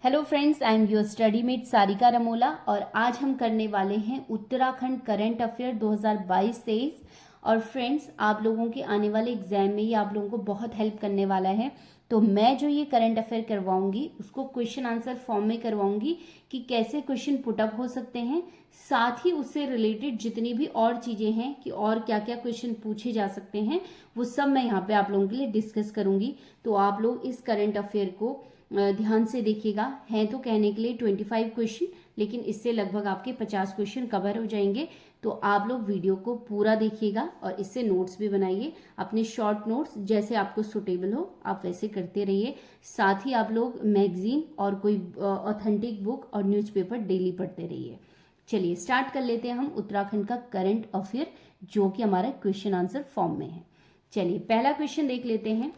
Hello friends, I am your study mate Sarika Ramola और आज हम करने वाले हैं उत्तराखंड करंट अफेयर 2022-23। और फ्रेंड्स, आप लोगों के आने वाले एग्जाम में ये आप लोगों को बहुत हेल्प करने वाला है। तो मैं जो ये करंट अफेयर करवाऊंगी उसको क्वेश्चन आंसर फॉर्म में करवाऊंगी कि कैसे क्वेश्चन पुटअप हो सकते हैं, साथ ही उससे रिलेटेड जितनी भी और चीज़ें हैं कि और क्या क्या क्वेश्चन पूछे जा सकते हैं वो सब मैं यहाँ पे आप लोगों के लिए डिस्कस करूंगी। तो आप लोग इस करंट अफेयर को ध्यान से देखिएगा। हैं तो कहने के लिए 25 क्वेश्चन, लेकिन इससे लगभग आपके 50 क्वेश्चन कवर हो जाएंगे। तो आप लोग वीडियो को पूरा देखिएगा और इससे नोट्स भी बनाइए, अपने शॉर्ट नोट्स जैसे आपको सुटेबल हो आप वैसे करते रहिए। साथ ही आप लोग मैगजीन और कोई ऑथेंटिक बुक और न्यूज़पेपर डेली पढ़ते रहिए। चलिए स्टार्ट कर लेते हैं हम उत्तराखंड का करंट अफेयर, जो कि हमारा क्वेश्चन आंसर फॉर्म में है। चलिए पहला क्वेश्चन देख लेते हैं।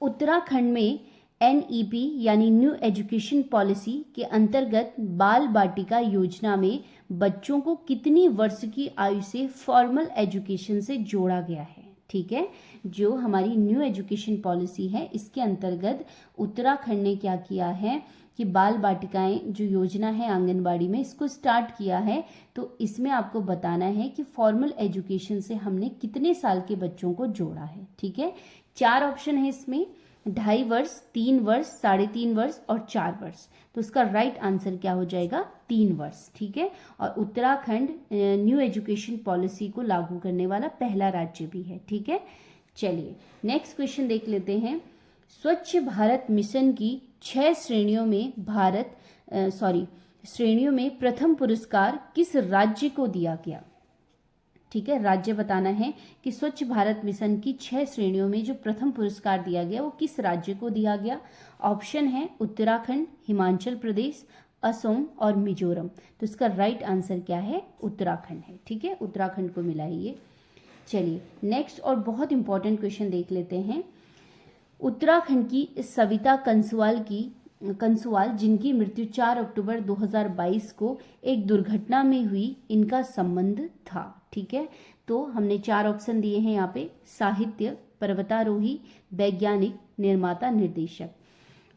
उत्तराखंड में NEP यानी न्यू एजुकेशन पॉलिसी के अंतर्गत बाल बाटिका योजना में बच्चों को कितनी वर्ष की आयु से फॉर्मल एजुकेशन से जोड़ा गया है। ठीक है, जो हमारी न्यू एजुकेशन पॉलिसी है इसके अंतर्गत उत्तराखंड ने क्या किया है कि बाल बाटिकाएं जो योजना है आंगनबाड़ी में इसको स्टार्ट किया है। तो इसमें आपको बताना है कि फॉर्मल एजुकेशन से हमने कितने साल के बच्चों को जोड़ा है। ठीक है, 4 ऑप्शन है इसमें, 2.5 वर्ष, 3 वर्ष, 3.5 वर्ष और 4 वर्ष। तो इसका राइट आंसर क्या हो जाएगा? 3 वर्ष। ठीक है, और उत्तराखंड न्यू एजुकेशन पॉलिसी को लागू करने वाला पहला राज्य भी है। ठीक है, चलिए नेक्स्ट क्वेश्चन देख लेते हैं। स्वच्छ भारत मिशन की 6 श्रेणियों में प्रथम पुरस्कार किस राज्य को दिया गया? ठीक है, राज्य बताना है कि स्वच्छ भारत मिशन की 6 श्रेणियों में जो प्रथम पुरस्कार दिया गया वो किस राज्य को दिया गया। ऑप्शन है उत्तराखंड, हिमाचल प्रदेश, असम और मिजोरम। तो इसका राइट आंसर क्या है? उत्तराखंड है। ठीक है, उत्तराखंड को मिला है ये। चलिए नेक्स्ट और बहुत इंपॉर्टेंट क्वेश्चन देख लेते हैं। उत्तराखंड की सविता कंसुवाल जिनकी मृत्यु 4 अक्टूबर 2022 को एक दुर्घटना में हुई, इनका संबंध था। ठीक है, तो हमने 4 ऑप्शन दिए हैं यहाँ पे, साहित्य, पर्वतारोही, वैज्ञानिक, निर्माता, निर्देशक।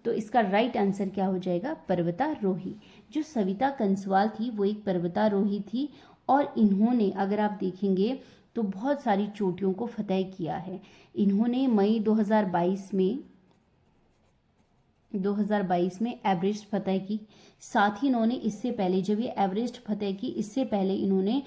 तो इसका राइट आंसर क्या हो जाएगा? पर्वतारोही। जो सविता कंसवाल थी वो एक पर्वतारोही थी और इन्होंने, अगर आप देखेंगे तो बहुत सारी चोटियों को फतेह किया है। इन्होंने मई 2022 में एवरेस्ट फतेह की। साथ ही इन्होंने इससे पहले, जब ये एवरेस्ट फतेह की, इससे पहले इन्होंने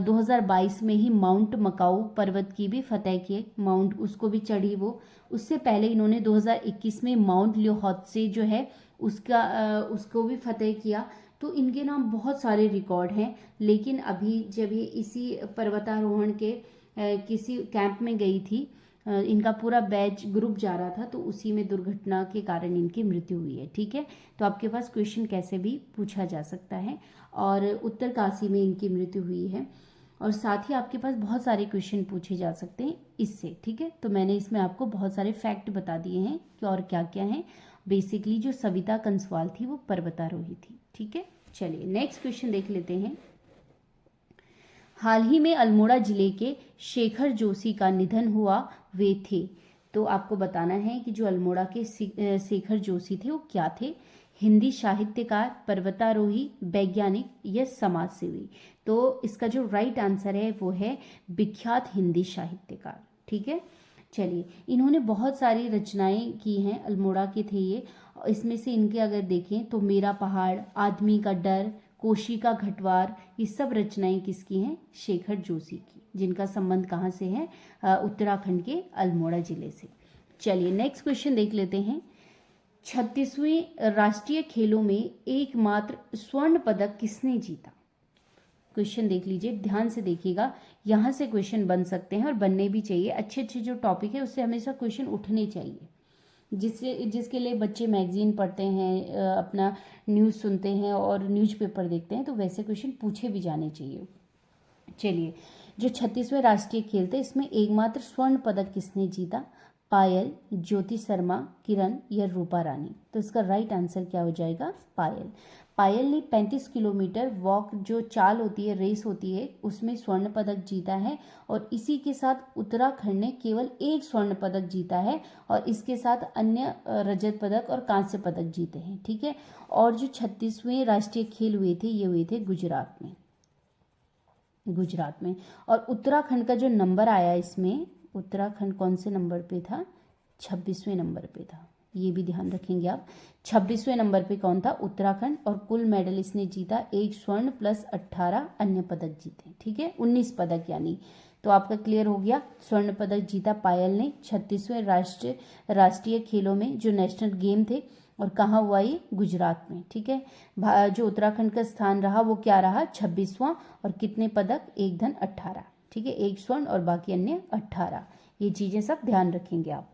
2022 में ही माउंट मकाऊ पर्वत की भी फतेह की, माउंट उसको भी चढ़ी वो। उससे पहले इन्होंने 2021 में माउंट ल्योहोत्से जो है उसको भी फतेह किया। तो इनके नाम बहुत सारे रिकॉर्ड हैं। लेकिन अभी जब ये इसी पर्वतारोहण के किसी कैंप में गई थी, इनका पूरा बैच ग्रुप जा रहा था, तो उसी में दुर्घटना के कारण इनकी मृत्यु हुई है। ठीक है, तो आपके पास क्वेश्चन कैसे भी पूछा जा सकता है। और उत्तरकाशी में इनकी मृत्यु हुई है और साथ ही आपके पास बहुत सारे क्वेश्चन पूछे जा सकते हैं इससे। ठीक है, तो मैंने इसमें आपको बहुत सारे फैक्ट बता दिए हैं कि और क्या क्या है। बेसिकली जो सविता कंसवाल थी वो पर्वतारोही थी। ठीक है, चलिए नेक्स्ट क्वेश्चन देख लेते हैं। हाल ही में अल्मोड़ा जिले के शेखर जोशी का निधन हुआ, वे थे। तो आपको बताना है कि जो अल्मोड़ा के शेखर जोशी थे वो क्या थे। हिंदी साहित्यकार, पर्वतारोही, वैज्ञानिक या समाजसेवी। तो इसका जो राइट आंसर है वो है विख्यात हिंदी साहित्यकार। ठीक है, चलिए इन्होंने बहुत सारी रचनाएं की हैं, अल्मोड़ा के थे ये। इसमें से इनके अगर देखें तो मेरा पहाड़, आदमी का डर, कोशी का घटवार, ये सब रचनाएं किसकी हैं? शेखर जोशी की, जिनका संबंध कहाँ से है? उत्तराखंड के अल्मोड़ा जिले से। चलिए नेक्स्ट क्वेश्चन देख लेते हैं। 36वें राष्ट्रीय खेलों में एकमात्र स्वर्ण पदक किसने जीता? क्वेश्चन देख लीजिए, ध्यान से देखिएगा, यहाँ से क्वेश्चन बन सकते हैं और बनने भी चाहिए। अच्छे अच्छे जो टॉपिक है उससे हमेशा क्वेश्चन उठने चाहिए, जिसके लिए बच्चे मैगजीन पढ़ते हैं, अपना न्यूज़ सुनते हैं और न्यूज़पेपर देखते हैं, तो वैसे क्वेश्चन पूछे भी जाने चाहिए। चलिए, जो 36वें राष्ट्रीय खेल थे इसमें एकमात्र स्वर्ण पदक किसने जीता? पायल, ज्योति शर्मा, किरण या रूपा रानी। तो इसका राइट आंसर क्या हो जाएगा? पायल। पायल ने 35 किलोमीटर वॉक जो चाल होती है, रेस होती है, उसमें स्वर्ण पदक जीता है और इसी के साथ उत्तराखंड ने केवल एक स्वर्ण पदक जीता है और इसके साथ अन्य रजत पदक और कांस्य पदक जीते हैं। ठीक है, और जो 36वें राष्ट्रीय खेल हुए थे ये हुए थे गुजरात में। और उत्तराखंड का जो नंबर आया इसमें, उत्तराखंड कौन से नंबर पे था? 26वें नंबर पे था, ये भी ध्यान रखेंगे आप। 26वें नंबर पे कौन था? उत्तराखंड। और कुल मेडल इसने जीता 1 स्वर्ण प्लस 18 अन्य पदक जीते। ठीक है, 19 पदक यानी। तो आपका क्लियर हो गया, स्वर्ण पदक जीता पायल ने 36वें राष्ट्रीय खेलों में जो नेशनल गेम थे। और कहाँ हुआ ये? गुजरात में। ठीक है, जो उत्तराखंड का स्थान रहा वो क्या रहा? 26वां। और कितने पदक? 1 धन 18। ठीक है, 1 स्वर्ण और बाकी अन्य 18। ये चीजें सब ध्यान रखेंगे आप।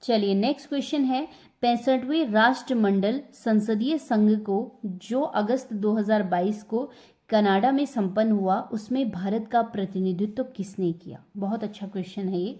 चलिए नेक्स्ट क्वेश्चन है, 65वें राष्ट्रमंडल संसदीय संघ को जो अगस्त 2022 को कनाडा में संपन्न हुआ, उसमें भारत का प्रतिनिधित्व किसने किया? बहुत अच्छा क्वेश्चन है ये।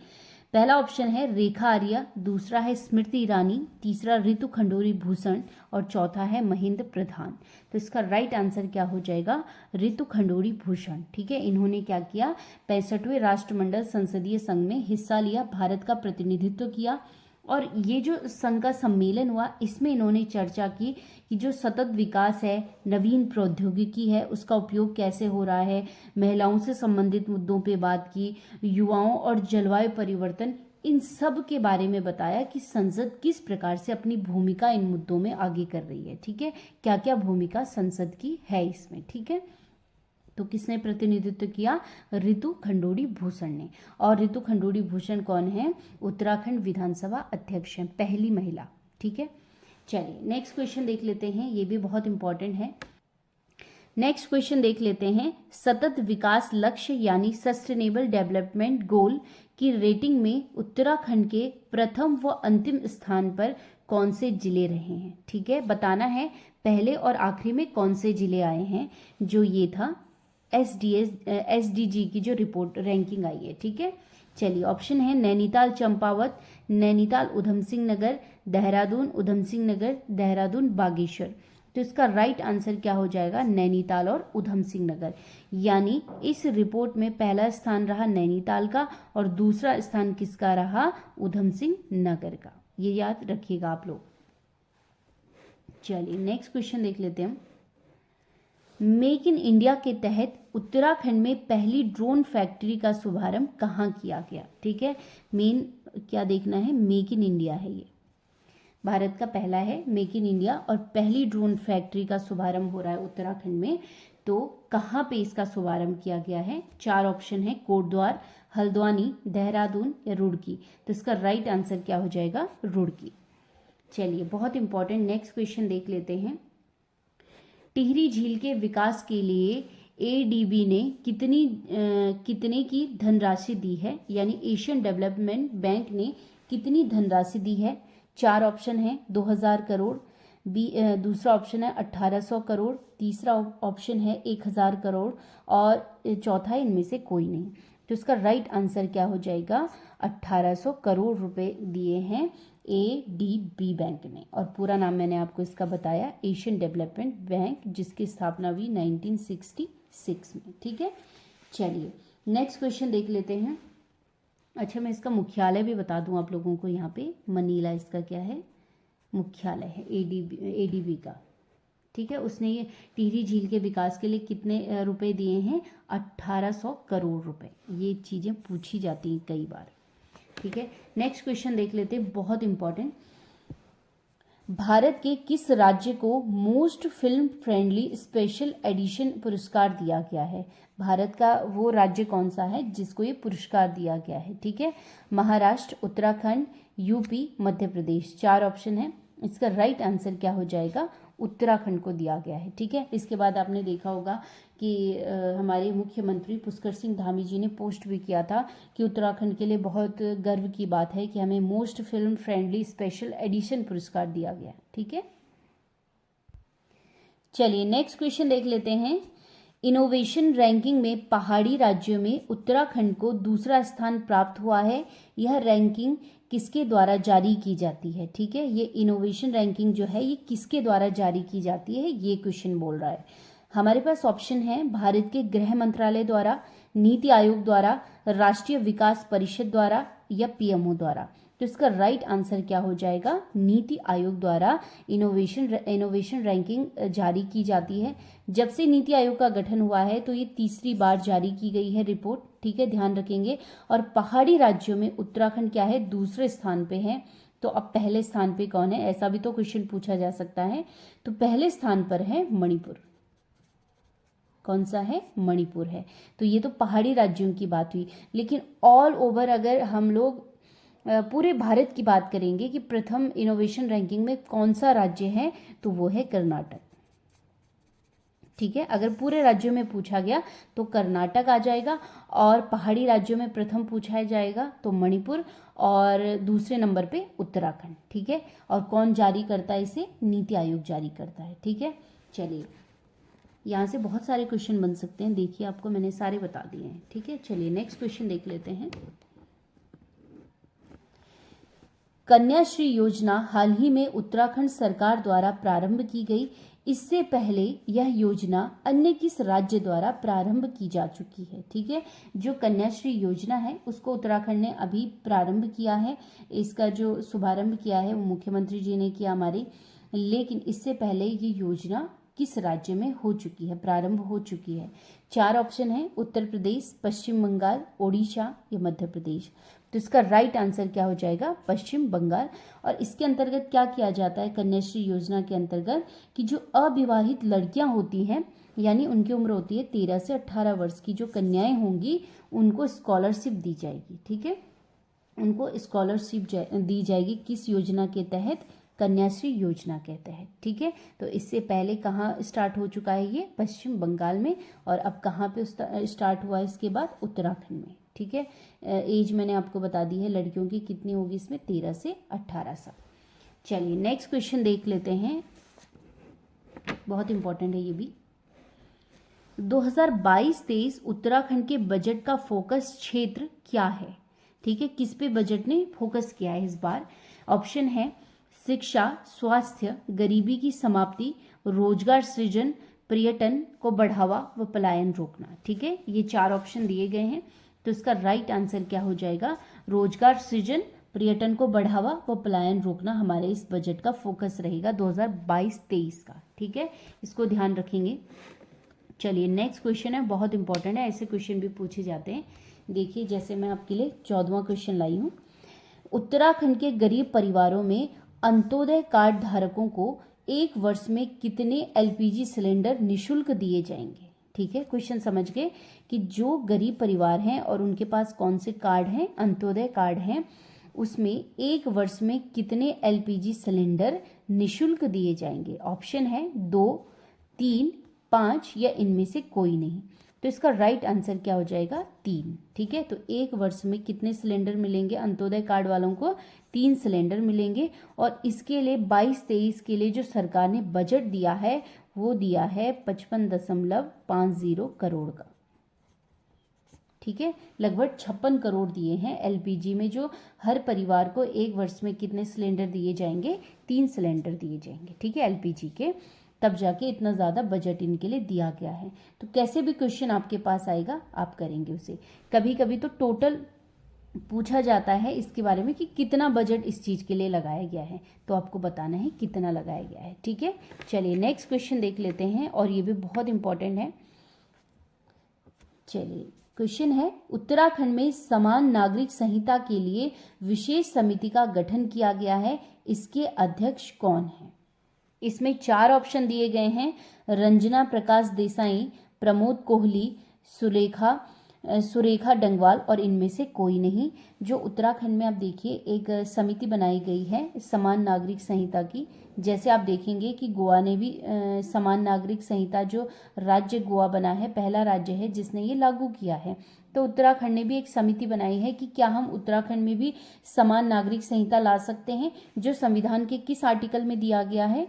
पहला ऑप्शन है रेखा आर्या, दूसरा है स्मृति ईरानी, तीसरा ऋतु खंडूरी भूषण और चौथा है महेंद्र प्रधान। तो इसका राइट आंसर क्या हो जाएगा? ऋतु खंडूरी भूषण। ठीक है, इन्होंने क्या किया? 65वें राष्ट्रमंडल संसदीय संघ में हिस्सा लिया, भारत का प्रतिनिधित्व किया। और ये जो संघ का सम्मेलन हुआ इसमें इन्होंने चर्चा की कि जो सतत विकास है, नवीन प्रौद्योगिकी है, उसका उपयोग कैसे हो रहा है, महिलाओं से संबंधित मुद्दों पे बात की, युवाओं और जलवायु परिवर्तन, इन सब के बारे में बताया कि संसद किस प्रकार से अपनी भूमिका इन मुद्दों में आगे कर रही है। ठीक है, क्या क्या भूमिका संसद की है इसमें। ठीक है, तो किसने प्रतिनिधित्व किया? ऋतु खंडूरी भूषण ने। और ऋतु खंडूरी भूषण कौन है? उत्तराखंड विधानसभा अध्यक्ष हैं, पहली महिला। ठीक है, चलिए नेक्स्ट क्वेश्चन देख लेते हैं, ये भी बहुत इंपॉर्टेंट है। नेक्स्ट क्वेश्चन देख लेते हैं, सतत विकास लक्ष्य यानी सस्टेनेबल डेवलपमेंट गोल की रेटिंग में उत्तराखंड के प्रथम व अंतिम स्थान पर कौन से जिले रहे हैं? ठीक है, बताना है पहले और आखिरी में कौन से जिले आए हैं। जो ये था SDG की जो रिपोर्ट रैंकिंग आई है। ठीक है, चलिए ऑप्शन है नैनीताल चंपावत, नैनीताल उधम सिंह नगर, देहरादून उधम सिंह नगर, देहरादून बागेश्वर। तो इसका राइट आंसर क्या हो जाएगा? नैनीताल और उधम सिंह नगर। यानी इस रिपोर्ट में पहला स्थान रहा नैनीताल का और दूसरा स्थान किसका रहा? उधम सिंह नगर का। ये याद रखिएगा आप लोग। चलिए नेक्स्ट क्वेश्चन देख लेते हैं हम। मेक इन इंडिया के तहत उत्तराखंड में पहली ड्रोन फैक्ट्री का शुभारंभ कहाँ किया गया? ठीक है, मेन क्या देखना है, मेक इन इंडिया है, ये भारत का पहला है मेक इन इंडिया और पहली ड्रोन फैक्ट्री का शुभारंभ हो रहा है उत्तराखंड में। तो कहाँ पे इसका शुभारंभ किया गया है? 4 ऑप्शन है, कोटद्वार, हल्द्वानी, देहरादून या रुड़की। तो इसका राइट आंसर क्या हो जाएगा? रुड़की। चलिए बहुत इंपॉर्टेंट नेक्स्ट क्वेश्चन देख लेते हैं। टिहरी झील के विकास के लिए ADB ने कितने की धनराशि दी है? यानी एशियन डेवलपमेंट बैंक ने कितनी धनराशि दी है? 4 ऑप्शन है, 2000 करोड़, दूसरा ऑप्शन है 1800 करोड़, तीसरा ऑप्शन है 1000 करोड़ और चौथा इनमें से कोई नहीं। तो इसका राइट आंसर क्या हो जाएगा? 1800 करोड़ रुपए दिए हैं ADB बैंक ने। और पूरा नाम मैंने आपको इसका बताया, एशियन डेवलपमेंट बैंक, जिसकी स्थापना हुई 1966 में। ठीक है, चलिए नेक्स्ट क्वेश्चन देख लेते हैं। अच्छा, मैं इसका मुख्यालय भी बता दूं आप लोगों को, यहाँ पे मनीला इसका क्या है? मुख्यालय है ADB का। ठीक है, उसने ये टिहरी झील के विकास के लिए कितने रुपए दिए हैं? 1800 करोड़ रुपए। ये चीज़ें पूछी जाती हैं कई बार। ठीक है, नेक्स्ट क्वेश्चन देख लेते हैं, बहुत इंपॉर्टेंट। भारत के किस राज्य को most film friendly special edition पुरस्कार दिया गया है? भारत का वो राज्य कौन सा है जिसको ये पुरस्कार दिया गया है? ठीक है, महाराष्ट्र, उत्तराखंड, UP, मध्य प्रदेश। 4 ऑप्शन है, इसका राइट आंसर क्या हो जाएगा? उत्तराखंड को दिया गया है। ठीक है, इसके बाद आपने देखा होगा कि हमारे मुख्यमंत्री पुष्कर सिंह धामी जी ने पोस्ट भी किया था कि उत्तराखंड के लिए बहुत गर्व की बात है कि हमें most film friendly special edition पुरस्कार दिया गया। ठीक है, चलिए नेक्स्ट क्वेश्चन देख लेते हैं। इनोवेशन रैंकिंग में पहाड़ी राज्यों में उत्तराखंड को दूसरा स्थान प्राप्त हुआ है। यह रैंकिंग किसके द्वारा जारी की जाती है, ठीक है। ये इनोवेशन रैंकिंग जो है ये किसके द्वारा जारी की जाती है, ये क्वेश्चन बोल रहा है। हमारे पास ऑप्शन है भारत के गृह मंत्रालय द्वारा, नीति आयोग द्वारा, राष्ट्रीय विकास परिषद द्वारा या पीएमओ द्वारा। तो इसका राइट आंसर क्या हो जाएगा, नीति आयोग द्वारा इनोवेशन रैंकिंग जारी की जाती है। जब से नीति आयोग का गठन हुआ है तो ये तीसरी बार जारी की गई है रिपोर्ट, ठीक है, ध्यान रखेंगे। और पहाड़ी राज्यों में उत्तराखंड क्या है, दूसरे स्थान पे है। तो अब पहले स्थान पे कौन है, ऐसा भी तो क्वेश्चन पूछा जा सकता है। तो पहले स्थान पर है मणिपुर। कौन सा है, मणिपुर है। तो ये तो पहाड़ी राज्यों की बात हुई, लेकिन ऑल ओवर अगर हम लोग पूरे भारत की बात करेंगे कि प्रथम इनोवेशन रैंकिंग में कौन सा राज्य है, तो वो है कर्नाटक, ठीक है। अगर पूरे राज्यों में पूछा गया तो कर्नाटक आ जाएगा, और पहाड़ी राज्यों में प्रथम पूछा जाएगा तो मणिपुर, और दूसरे नंबर पे उत्तराखंड, ठीक है। और कौन जारी करता है इसे, नीति आयोग जारी करता है, ठीक है। चलिए, यहाँ से बहुत सारे क्वेश्चन बन सकते हैं, देखिए आपको मैंने सारे बता दिए हैं, ठीक है। चलिए नेक्स्ट क्वेश्चन देख लेते हैं। कन्याश्री योजना हाल ही में उत्तराखंड सरकार द्वारा प्रारंभ की गई। इससे पहले यह योजना अन्य किस राज्य द्वारा प्रारंभ की जा चुकी है, ठीक है। जो कन्याश्री योजना है उसको उत्तराखंड ने अभी प्रारंभ किया है। इसका जो शुभारंभ किया है वो मुख्यमंत्री जी ने किया हमारे, लेकिन इससे पहले ये योजना किस राज्य में हो चुकी है, प्रारंभ हो चुकी है। 4 ऑप्शन है, उत्तर प्रदेश, पश्चिम बंगाल, ओडिशा या मध्य प्रदेश। तो इसका राइट आंसर क्या हो जाएगा, पश्चिम बंगाल। और इसके अंतर्गत क्या किया जाता है, कन्याश्री योजना के अंतर्गत, कि जो अविवाहित लड़कियां होती हैं, यानी उनकी उम्र होती है 13 से 18 वर्ष की, जो कन्याएं होंगी उनको स्कॉलरशिप दी जाएगी, ठीक है। उनको स्कॉलरशिप दी जाएगी किस योजना के तहत, कन्याश्री योजना के तहत, ठीक है। तो इससे पहले कहाँ स्टार्ट हो चुका है ये, पश्चिम बंगाल में, और अब कहाँ पे स्टार्ट हुआ है इसके बाद, उत्तराखंड में, ठीक है। एज मैंने आपको बता दी है लड़कियों की कितनी होगी इसमें, 13 से 18 साल। चलिए नेक्स्ट क्वेश्चन देख लेते हैं, बहुत इंपॉर्टेंट है ये भी। 2022-23 उत्तराखंड के बजट का फोकस क्षेत्र क्या है, ठीक है। किस पे बजट ने फोकस किया है इस बार। ऑप्शन है शिक्षा, स्वास्थ्य, गरीबी की समाप्ति, रोजगार सृजन, पर्यटन को बढ़ावा व पलायन रोकना, ठीक है। ये 4 ऑप्शन दिए गए हैं। तो इसका राइट आंसर क्या हो जाएगा, रोजगार सृजन, पर्यटन को बढ़ावा व पलायन रोकना हमारे इस बजट का फोकस रहेगा 2022-23 का, ठीक है। इसको ध्यान रखेंगे। चलिए नेक्स्ट क्वेश्चन है, बहुत इंपॉर्टेंट है, ऐसे क्वेश्चन भी पूछे जाते हैं। देखिए जैसे मैं आपके लिए 14वां क्वेश्चन लाई हूँ। उत्तराखंड के गरीब परिवारों में अंत्योदय कार्ड धारकों को 1 वर्ष में कितने एलपीजी सिलेंडर निःशुल्क दिए जाएंगे, ठीक है। क्वेश्चन समझ गए कि जो गरीब परिवार हैं और उनके पास कौन से कार्ड हैं, अंत्योदय कार्ड हैं, उसमें 1 वर्ष में कितने एलपीजी सिलेंडर निःशुल्क दिए जाएंगे। ऑप्शन है 2, 3, 5 या इनमें से कोई नहीं। तो इसका राइट आंसर क्या हो जाएगा, 3, ठीक है। तो 1 वर्ष में कितने सिलेंडर मिलेंगे, अंत्योदय कार्ड वालों को 3 सिलेंडर मिलेंगे। और इसके लिए 22-23 के लिए जो सरकार ने बजट दिया है वो दिया है 55.50 करोड़ का, ठीक है। लगभग 56 करोड़ दिए हैं एलपीजी में, जो हर परिवार को 1 वर्ष में कितने सिलेंडर दिए जाएंगे, 3 सिलेंडर दिए जाएंगे, ठीक है, एलपीजी के। तब जाके इतना ज़्यादा बजट इनके लिए दिया गया है। तो कैसे भी क्वेश्चन आपके पास आएगा आप करेंगे उसे। कभी कभी तो टोटल पूछा जाता है इसके बारे में कि कितना बजट इस चीज़ के लिए लगाया गया है, तो आपको बताना है कितना लगाया गया है, ठीक है। चलिए नेक्स्ट क्वेश्चन देख लेते हैं, और ये भी बहुत इंपॉर्टेंट है। चलिए क्वेश्चन है, उत्तराखंड में समान नागरिक संहिता के लिए विशेष समिति का गठन किया गया है, इसके अध्यक्ष कौन है। इसमें 4 ऑप्शन दिए गए हैं, रंजना प्रकाश देसाई, प्रमोद कोहली, सुरेखा डंगवाल और इनमें से कोई नहीं। जो उत्तराखंड में आप देखिए एक समिति बनाई गई है समान नागरिक संहिता की। जैसे आप देखेंगे कि गोवा ने भी समान नागरिक संहिता, जो राज्य गोवा बना है, पहला राज्य है जिसने ये लागू किया है। तो उत्तराखंड ने भी एक समिति बनाई है कि क्या हम उत्तराखंड में भी समान नागरिक संहिता ला सकते हैं, जो संविधान के किस आर्टिकल में दिया गया है,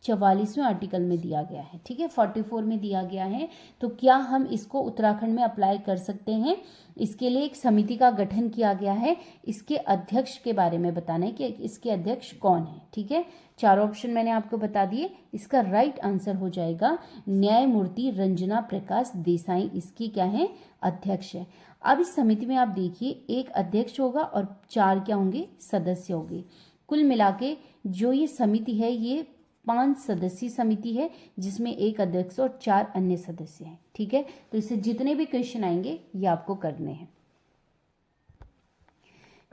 44वें आर्टिकल में दिया गया है, ठीक है, 44 में दिया गया है। तो क्या हम इसको उत्तराखंड में अप्लाई कर सकते हैं? इसके लिए एक समिति का गठन किया गया है। इसके अध्यक्ष के बारे में बताना है कि इसके अध्यक्ष कौन है, ठीक है। चारों ऑप्शन मैंने आपको बता दिए। इसका राइट आंसर हो जाएगा न्यायमूर्ति रंजना प्रकाश देसाई, इसकी क्या है, अध्यक्ष है। अब इस समिति में आप देखिए, एक अध्यक्ष होगा और 4 क्या होंगे, सदस्य होंगे। कुल मिला के जो ये समिति है ये 5 सदस्यीय समिति है, जिसमें एक अध्यक्ष और 4 अन्य सदस्य हैं, ठीक है। तो इससे जितने भी क्वेश्चन आएंगे ये आपको करने हैं।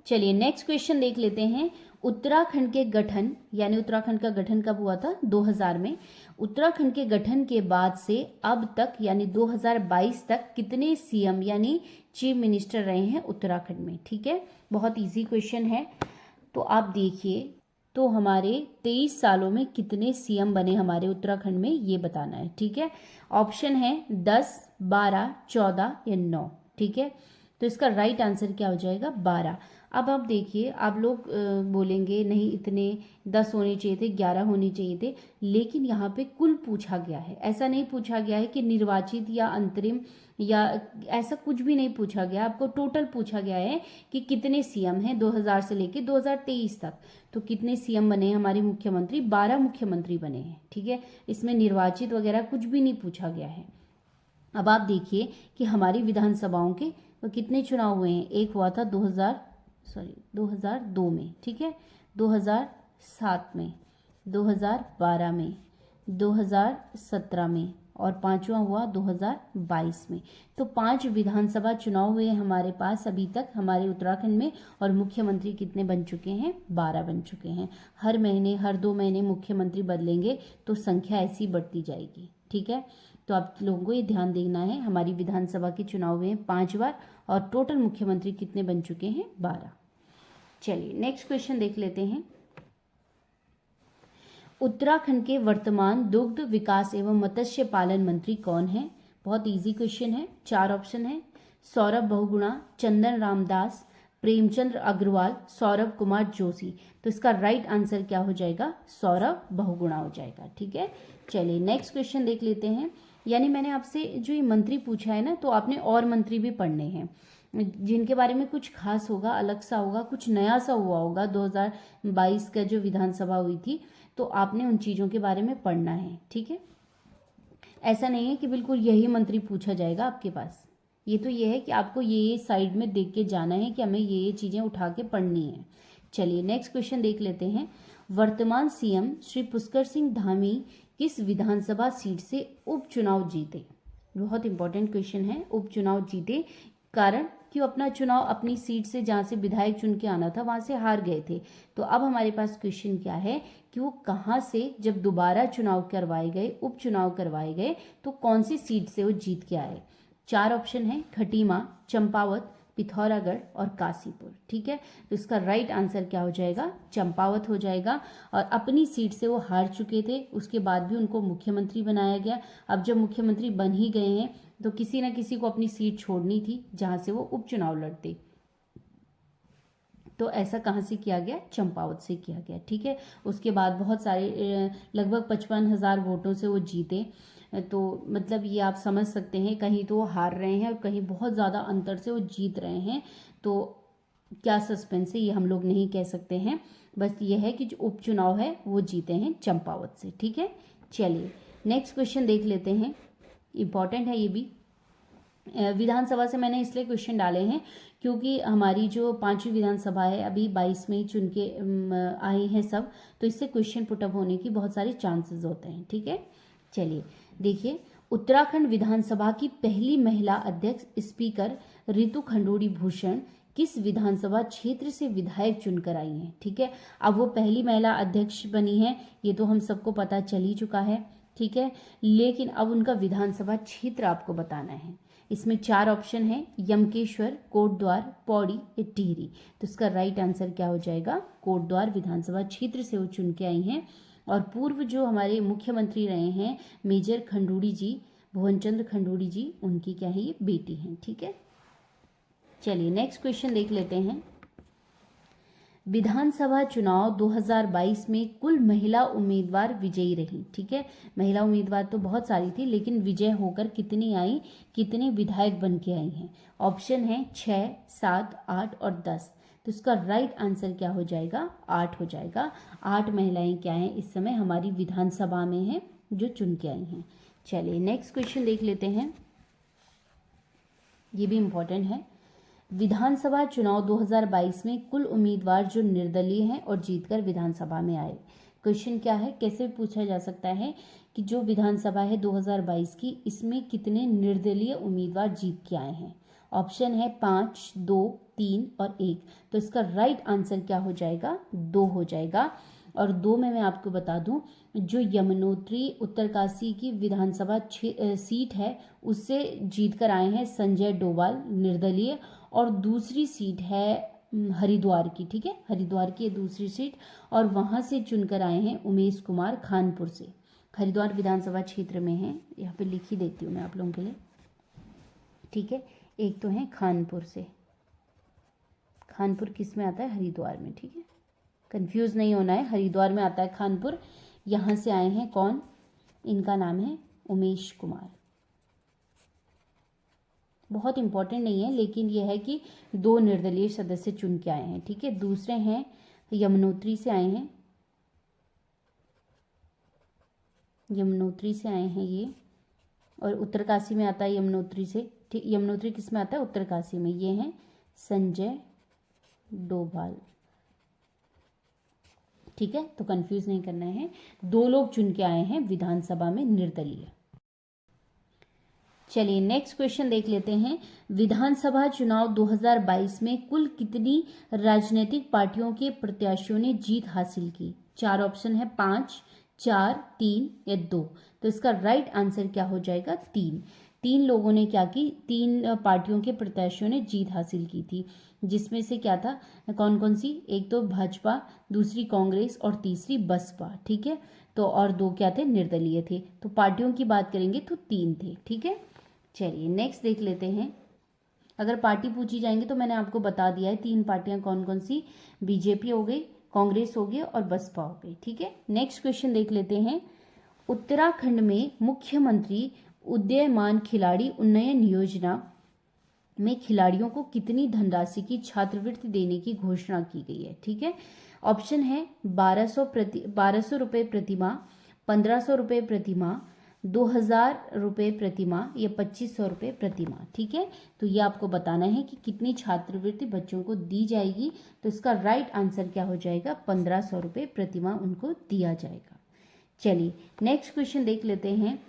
चलिए नेक्स्ट क्वेश्चन देख लेते हैं। उत्तराखंड के गठन, यानी उत्तराखंड का गठन कब हुआ था, 2000 में। उत्तराखंड के गठन के बाद से अब तक यानी 2022 तक कितने सीएम यानी चीफ मिनिस्टर रहे हैं उत्तराखंड में, ठीक है। बहुत इजी क्वेश्चन है। तो आप देखिए, तो हमारे 23 सालों में कितने सीएम बने हमारे उत्तराखंड में, ये बताना है, ठीक है। ऑप्शन है 10, 12, 14 या 9, ठीक है। तो इसका राइट आंसर क्या हो जाएगा, 12। अब आप देखिए, आप लोग बोलेंगे नहीं इतने 10 होने चाहिए थे, 11 होने चाहिए थे, लेकिन यहाँ पे कुल पूछा गया है। ऐसा नहीं पूछा गया है कि निर्वाचित या अंतरिम या ऐसा कुछ भी नहीं पूछा गया। आपको टोटल पूछा गया है कि कितने सीएम हैं 2000 से लेके 2023 तक। तो कितने सीएम बने हैं हमारे मुख्यमंत्री, 12 मुख्यमंत्री बने हैं, ठीक है। इसमें निर्वाचित वगैरह कुछ भी नहीं पूछा गया है। अब आप देखिए कि हमारी विधानसभाओं के कितने चुनाव हुए हैं। एक हुआ था 2002 में, ठीक है, 2007 में, 2012 में, 2017 में और 5वां हुआ 2022 में। तो 5 विधानसभा चुनाव हुए हमारे पास अभी तक हमारे उत्तराखंड में। और मुख्यमंत्री कितने बन चुके हैं, 12 बन चुके हैं। हर महीने, हर 2 महीने मुख्यमंत्री बदलेंगे तो संख्या ऐसी बढ़ती जाएगी, ठीक है। तो आप लोगों को ये ध्यान देना है, हमारी विधानसभा के चुनाव हुए 5 बार और टोटल मुख्यमंत्री कितने बन चुके हैं, 12। चलिए नेक्स्ट क्वेश्चन देख लेते हैं। उत्तराखंड के वर्तमान दुग्ध विकास एवं मत्स्य पालन मंत्री कौन है? बहुत इजी क्वेश्चन है। 4 ऑप्शन है, सौरभ बहुगुणा, चंदन रामदास, प्रेमचंद्र अग्रवाल, सौरभ कुमार जोशी। तो इसका राइट आंसर क्या हो जाएगा, सौरभ बहुगुणा हो जाएगा, ठीक है। चलिए नेक्स्ट क्वेश्चन देख लेते हैं। यानी मैंने आपसे जो ये मंत्री पूछा है ना, तो आपने और मंत्री भी पढ़ने हैं जिनके बारे में कुछ खास होगा, अलग सा होगा, कुछ नया सा हुआ होगा। 2022 का जो विधानसभा हुई थी, तो आपने उन चीज़ों के बारे में पढ़ना है, ठीक है। ऐसा नहीं है कि बिल्कुल यही मंत्री पूछा जाएगा आपके पास। ये तो ये है कि आपको ये साइड में देख के जाना है कि हमें ये चीज़ें उठा के पढ़नी है। चलिए नेक्स्ट क्वेश्चन देख लेते हैं। वर्तमान सीएम श्री पुष्कर सिंह धामी किस विधानसभा सीट से उपचुनाव जीते? बहुत इंपॉर्टेंट क्वेश्चन है। उपचुनाव जीते कारण क्यों? अपना चुनाव अपनी सीट से जहाँ से विधायक चुन के आना था वहाँ से हार गए थे। तो अब हमारे पास क्वेश्चन क्या है कि वो कहाँ से जब दोबारा चुनाव करवाए गए, उपचुनाव करवाए गए, तो कौन सी सीट से वो जीत के आए? 4 ऑप्शन है, खटीमा, चंपावत, पिथौरागढ़ और काशीपुर, ठीक है। तो इसका राइट आंसर क्या हो जाएगा, चंपावत हो जाएगा। और अपनी सीट से वो हार चुके थे, उसके बाद भी उनको मुख्यमंत्री बनाया गया। अब जब मुख्यमंत्री बन ही गए हैं तो किसी न किसी को अपनी सीट छोड़नी थी जहां से वो उपचुनाव लड़ते। तो ऐसा कहाँ से किया गया, चंपावत से किया गया, ठीक है। उसके बाद बहुत सारे लगभग 55,000 वोटों से वो जीते। तो मतलब ये आप समझ सकते हैं, कहीं तो वो हार रहे हैं और कहीं बहुत ज़्यादा अंतर से वो जीत रहे हैं। तो क्या सस्पेंस है ये हम लोग नहीं कह सकते हैं, बस ये है कि जो उपचुनाव है वो जीते हैं चंपावत से, ठीक है। चलिए नेक्स्ट क्वेश्चन देख लेते हैं, इम्पॉर्टेंट है ये भी। विधानसभा से मैंने इसलिए क्वेश्चन डाले हैं क्योंकि हमारी जो 5वीं विधानसभा है अभी 22 में ही चुन के आए हैं सब, तो इससे क्वेश्चन पुटअप होने की बहुत सारे चांसेस होते हैं, ठीक है। चलिए देखिए, उत्तराखंड विधानसभा की पहली महिला अध्यक्ष स्पीकर रितु खंडूड़ी भूषण किस विधानसभा क्षेत्र से विधायक चुनकर आई हैं, ठीक है। अब वो पहली महिला अध्यक्ष बनी है, ये तो हम सबको पता चल ही चुका है, ठीक है। लेकिन अब उनका विधानसभा क्षेत्र आपको बताना है। इसमें 4 ऑप्शन है, यमकेश्वर, कोटद्वार, पौड़ी या टिहरी। तो इसका राइट आंसर क्या हो जाएगा, कोटद्वार विधानसभा क्षेत्र से वो चुन के आई हैं। और पूर्व जो हमारे मुख्यमंत्री रहे हैं मेजर खंडूड़ी जी, भुवनचंद्र खंडूड़ी जी, उनकी क्या है, ये बेटी हैं, ठीक है। चलिए नेक्स्ट क्वेश्चन देख लेते हैं। विधानसभा चुनाव 2022 में कुल महिला उम्मीदवार विजयी रही। ठीक है, महिला उम्मीदवार तो बहुत सारी थी, लेकिन विजय होकर कितनी आई, कितने विधायक बन के आई हैं? ऑप्शन है 6, 7, 8 और 10। तो इसका राइट आंसर क्या हो जाएगा? 8 हो जाएगा। 8 महिलाएं क्या हैं इस समय हमारी विधानसभा में हैं जो चुन के आई हैं। चलिए नेक्स्ट क्वेश्चन देख लेते हैं, ये भी इम्पोर्टेंट है। विधानसभा चुनाव 2022 में कुल उम्मीदवार जो निर्दलीय हैं और जीतकर विधानसभा में आए। क्वेश्चन क्या है, कैसे पूछा जा सकता है कि जो विधानसभा है 2022 की, इसमें कितने निर्दलीय उम्मीदवार जीत के आए हैं? ऑप्शन है 5, 2, 3 और 1। तो इसका राइट आंसर क्या हो जाएगा? 2 हो जाएगा। और 2 में मैं आपको बता दूं, जो यमुनोत्री उत्तरकाशी की विधानसभा सीट है उससे जीतकर आए हैं संजय डोभाल निर्दलीय, और दूसरी सीट है हरिद्वार की। ठीक है, हरिद्वार की दूसरी सीट, और वहां से चुनकर आए हैं उमेश कुमार खानपुर से। हरिद्वार विधानसभा क्षेत्र में है, यहाँ पे लिख ही देती हूँ मैं आप लोगों के लिए। ठीक है, एक तो है खानपुर से। खानपुर किस में आता है? हरिद्वार में। ठीक है, कंफ्यूज नहीं होना है, हरिद्वार में आता है खानपुर। यहाँ से आए हैं कौन? इनका नाम है उमेश कुमार। बहुत इंपॉर्टेंट नहीं है, लेकिन यह है कि 2 निर्दलीय सदस्य चुन के आए हैं। ठीक है, दूसरे हैं यमुनोत्री से आए हैं, यमुनोत्री से आए हैं ये, और उत्तरकाशी में आता है यमुनोत्री से। ठीक, यमुनोत्री किस में आता है? उत्तरकाशी में। ये हैं संजय डोभाल। ठीक है, तो कंफ्यूज नहीं करना है, 2 लोग चुन के आए हैं विधानसभा में निर्दलीय। चलिए नेक्स्ट क्वेश्चन देख लेते हैं। विधानसभा चुनाव 2022 में कुल कितनी राजनीतिक पार्टियों के प्रत्याशियों ने जीत हासिल की? 4 ऑप्शन है, 5, 4, 3 या 2। तो इसका राइट आंसर क्या हो जाएगा? 3। 3 लोगों ने क्या की? 3 पार्टियों के प्रत्याशियों ने जीत हासिल की थी, जिसमें से क्या था, कौन कौन सी? एक तो भाजपा, दूसरी कांग्रेस और तीसरी बसपा। ठीक है, तो और 2 क्या थे? निर्दलीय थे। तो पार्टियों की बात करेंगे तो 3 थे। ठीक है, चलिए नेक्स्ट देख लेते हैं। अगर पार्टी पूछी जाएंगे तो मैंने आपको बता दिया है 3 पार्टियां कौन कौन सी, बीजेपी हो गई, कांग्रेस हो गई और बसपा हो गई। ठीक है, नेक्स्ट क्वेश्चन देख लेते हैं। उत्तराखंड में मुख्यमंत्री उदीयमान खिलाड़ी उन्नयन योजना में खिलाड़ियों को कितनी धनराशि की छात्रवृत्ति देने की घोषणा की गई है? ठीक है, ऑप्शन है 1200 रुपये प्रति माह, 1500 रुपये प्रति माह, 2000 रुपये प्रति माह या 2500 रुपये प्रति माह। ठीक है, तो ये आपको बताना है कि कितनी छात्रवृत्ति बच्चों को दी जाएगी। तो इसका राइट आंसर क्या हो जाएगा? 1500 रुपये प्रति माह उनको दिया जाएगा। चलिए नेक्स्ट क्वेश्चन देख लेते हैं।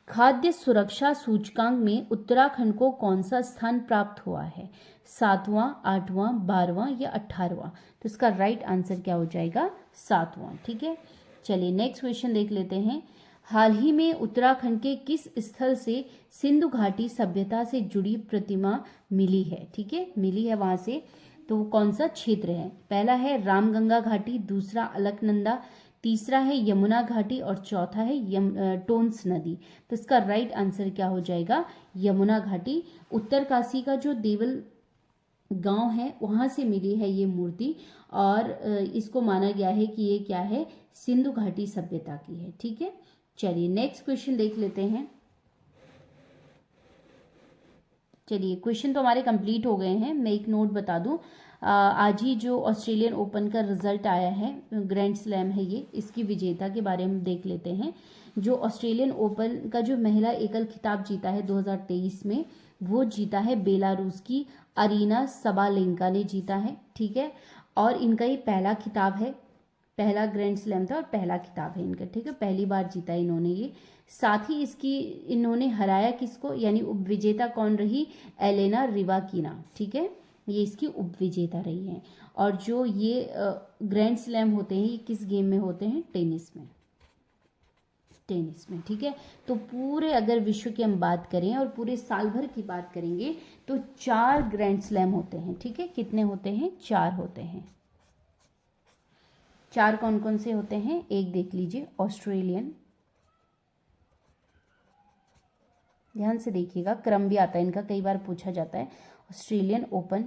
खाद्य सुरक्षा सूचकांक में उत्तराखंड को कौन सा स्थान प्राप्त हुआ है? 7वां, 8वां, 12वां या 18वां? तो इसका राइट आंसर क्या हो जाएगा? 7वां। ठीक है, चलिए नेक्स्ट क्वेश्चन देख लेते हैं। हाल ही में उत्तराखंड के किस स्थल से सिंधु घाटी सभ्यता से जुड़ी प्रतिमा मिली है? ठीक है, मिली है वहां से, तो कौन सा क्षेत्र है? पहला है रामगंगा घाटी, दूसरा अलकनंदा, तीसरा है यमुना घाटी और चौथा है टोंस नदी। तो इसका राइट आंसर क्या हो जाएगा? यमुना घाटी। उत्तरकाशी का जो देवल गांव है वहां से मिली है ये मूर्ति, और इसको माना गया है कि ये क्या है? सिंधु घाटी सभ्यता की है। ठीक है, चलिए नेक्स्ट क्वेश्चन देख लेते हैं। चलिए क्वेश्चन तो हमारे कंप्लीट हो गए हैं। मैं एक नोट बता दूं, आज ही जो ऑस्ट्रेलियन ओपन का रिजल्ट आया है, ग्रैंड स्लैम है ये, इसकी विजेता के बारे में देख लेते हैं। जो ऑस्ट्रेलियन ओपन का जो महिला एकल खिताब जीता है 2023 में, वो जीता है बेलारूस की अरीना सबालेंका ने जीता है। ठीक है, और इनका ये पहला खिताब है, पहला ग्रैंड स्लैम था और पहला खिताब है इनका। ठीक है, पहली बार जीता इन्होंने ये। साथ ही इसकी इन्होंने हराया किसको, यानी उपविजेता कौन रही? एलेना रिवाकिना। ठीक है, ये इसकी उपविजेता रही हैं। और जो ये ग्रैंड स्लैम होते हैं ये किस गेम में होते हैं? टेनिस में, टेनिस में। ठीक है, तो पूरे अगर विश्व की हम बात करें और पूरे साल भर की बात करेंगे तो 4 ग्रैंड स्लैम होते हैं। ठीक है, कितने होते हैं? 4 होते हैं। 4 कौन कौन से होते हैं? एक देख लीजिए, ऑस्ट्रेलियन, ध्यान से देखिएगा, क्रम भी आता है इनका, कई बार पूछा जाता है। ऑस्ट्रेलियन ओपन,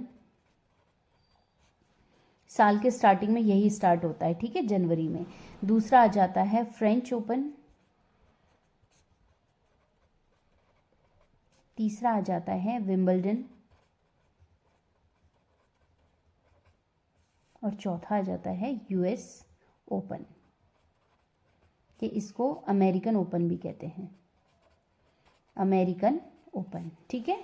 साल के स्टार्टिंग में यही स्टार्ट होता है, ठीक है, जनवरी में। दूसरा आ जाता है फ्रेंच ओपन, तीसरा आ जाता है विंबलडन, और चौथा आ जाता है यूएस ओपन, कि इसको अमेरिकन ओपन भी कहते हैं, अमेरिकन ओपन, ठीक है।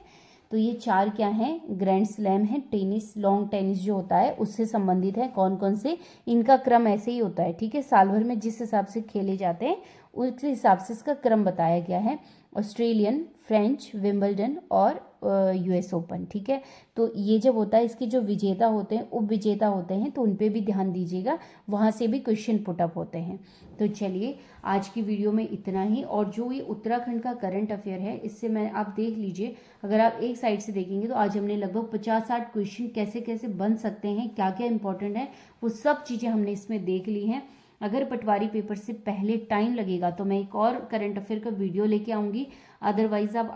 तो ये 4 क्या हैं, ग्रैंड स्लैम है, टेनिस, लॉन्ग टेनिस जो होता है उससे संबंधित है। कौन कौन से, इनका क्रम ऐसे ही होता है, ठीक है, साल भर में जिस हिसाब से खेले जाते हैं उस हिसाब से इसका क्रम बताया गया है। ऑस्ट्रेलियन, फ्रेंच, विंबलडन और यूएस ओपन, ठीक है। तो ये जब होता है, इसके जो विजेता होते हैं, उप विजेता होते हैं, तो उन पे भी ध्यान दीजिएगा, वहाँ से भी क्वेश्चन पुट अप होते हैं। तो चलिए आज की वीडियो में इतना ही। और जो ये उत्तराखंड का करंट अफेयर है, इससे मैं, आप देख लीजिए, अगर आप एक साइड से देखेंगे तो आज हमने लगभग 50-60 क्वेश्चन कैसे कैसे बन सकते हैं, क्या क्या इंपॉर्टेंट है, वो सब चीज़ें हमने इसमें देख ली हैं। अगर पटवारी पेपर से पहले टाइम लगेगा तो मैं एक और करंट अफेयर का वीडियो लेके आऊँगी, अदरवाइज आप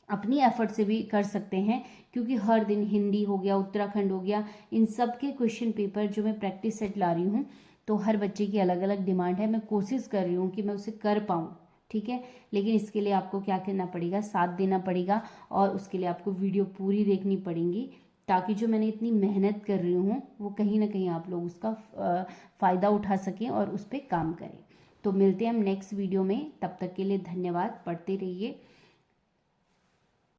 अपनी एफर्ट से भी कर सकते हैं, क्योंकि हर दिन हिंदी हो गया, उत्तराखंड हो गया, इन सब के क्वेश्चन पेपर जो मैं प्रैक्टिस सेट ला रही हूँ, तो हर बच्चे की अलग अलग डिमांड है, मैं कोशिश कर रही हूँ कि मैं उसे कर पाऊँ, ठीक है। लेकिन इसके लिए आपको क्या करना पड़ेगा, साथ देना पड़ेगा, और उसके लिए आपको वीडियो पूरी देखनी पड़ेगी, ताकि जो मैंने इतनी मेहनत कर रही हूँ वो कहीं ना कहीं आप लोग उसका फ़ायदा उठा सकें और उस पर काम करें। तो मिलते हैं हम नेक्स्ट वीडियो में, तब तक के लिए धन्यवाद, पढ़ते रहिए।